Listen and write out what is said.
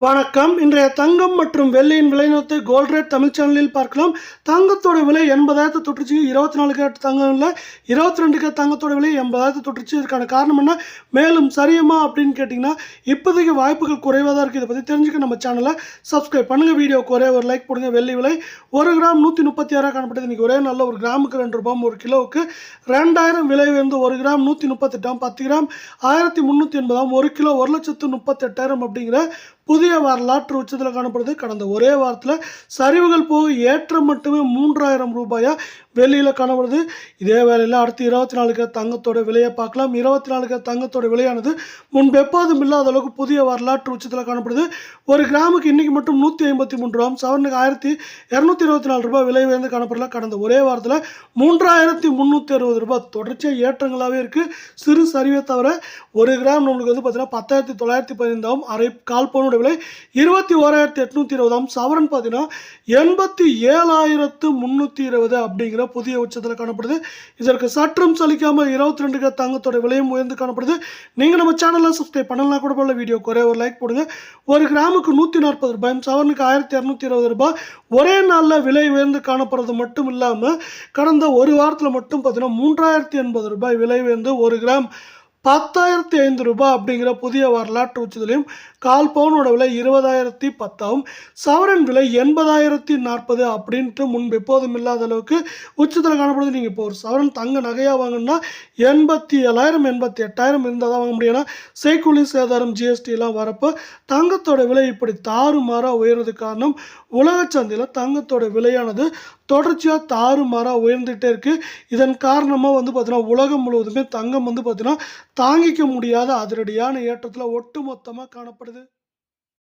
வணக்கம். இன்றைய தங்கம் மற்றும் வெள்ளியின் விலைநிலத்தை கோல்ட் ரேட் தமிழ் சேனலில் பார்க்கலாம். தங்கத்தோட விலை 80,000 தொட்டுருச்சு. 24 கேரட் தங்கம் இல்லை, 22 கேரட் தங்கத்தோட விலை 80,000 தொட்டுருச்சு. இதுக்கான காரணம் என்ன, மேலும் சரியுமா அப்படின்னு கேட்டிங்கன்னா இப்போதைக்கு வாய்ப்புகள் குறைவாக தான் இருக்குது. இதை பற்றி தெரிஞ்சுக்க நம்ம சேனலை சப்ஸ்கிரைப் பண்ணுங்கள். வீடியோக்கு ஒரே ஒரு லைக் போடுங்க. வெள்ளி விலை 1 கிராம் 136 காணப்பட்டது. இன்றைக்கி ஒரே நல்ல 1 கிராமுக்கு 2 ரூபாய், 1 கிலோவுக்கு 2000 விலை வந்து 1 கிராம் 138, 10 கிராம் 1380, 1 கிலோ 1,38,000 அப்படிங்கிற புதிய வரலாற்று உச்சத்தில் காணப்படுது. கடந்த ஒரே வாரத்தில் சரிவுகள் போக ஏற்றம் மட்டுமே 3000 ரூபாயா வெளியில் காணப்படுது. இதே வேளையில் அடுத்து 24 கேரட் தங்கத்தோட விலையை பார்க்கலாம். 24 கேரட் தங்கத்தோட விலையானது முன்பு எப்போதும் இல்லாத அளவுக்கு புதிய வரலாற்று உச்சத்தில் காணப்படுது. 1 கிராமுக்கு இன்றைக்கி மட்டும் 153 ரூபாய், சவரனுக்கு 1224 ரூபாய் விலை உயர்ந்து காணப்படல. கடந்த ஒரே வாரத்தில் 3360 ரூபாய் தொடர்ச்சியாக ஏற்றங்களாகவே இருக்குது. சிறு சரிவை தவிர 1 கிராம் நம்மளுக்கு வந்து பார்த்தீங்கன்னா 10,915, அரை கால் பவுனோட விலை 21,820, சவரன் பார்த்தீங்கன்னா 87,320 அப்படிங்கிற புதிய உச்சத்தில் காணப்படுது. இதற்கு சற்றும் சலிக்காமல் 22 கேரட் தங்கத்தோட விலையும் உயர்ந்து காணப்படுது. நீங்கள் நம்ம சேனலில் சப்ஸ்கிரைப் பண்ணலாம் கூட போல, வீடியோ குறைய ஒரு லைக் போடுங்க. 1 கிராமுக்கு 140 ரூபாயும், சவரனுக்கு 1220 ரூபாய் ஒரே நாளில் விலை உயர்ந்து காணப்படுறது மட்டும் இல்லாமல் கடந்த ஒரு வாரத்தில் மட்டும் பார்த்தீங்கன்னா 3080 ரூபாய் விலை உயர்ந்து 1 கிராம் 10,005 ரூபாய் அப்படிங்கிற புதிய வரலாற்று உச்சத்திலையும், கால் பவுனோட விலை 20,010, சவரன் விலை 80,040 அப்படின்ட்டு முன்பு எப்போதும் இல்லாத அளவுக்கு உச்சத்தில் காணப்படுது. நீங்கள் இப்போ ஒரு சவரன் தங்க நகையாக வாங்கினா 87,000 88,000 இருந்தால் தான் வாங்க முடியும். ஏன்னா செய்கூலி சேதாரம் ஜிஎஸ்டி எல்லாம் வரப்போ தங்கத்தோட விலை இப்படி தாறுமாறாக உயர்றதுக்கு காரணம் உலக சந்தையில் தங்கத்தோட விலையானது தொடர்ச்சியாக தாறுமாறாக உயர்ந்துகிட்டே இருக்குது. இதன் காரணமாக வந்து பார்த்தீங்கன்னா உலகம் முழுவதுமே தங்கம் வந்து பார்த்தீங்கன்னா தாங்கிக்க முடியாத அதிரடியான ஏற்றத்தில் ஒட்டு மொத்தமாக காணப்படுது.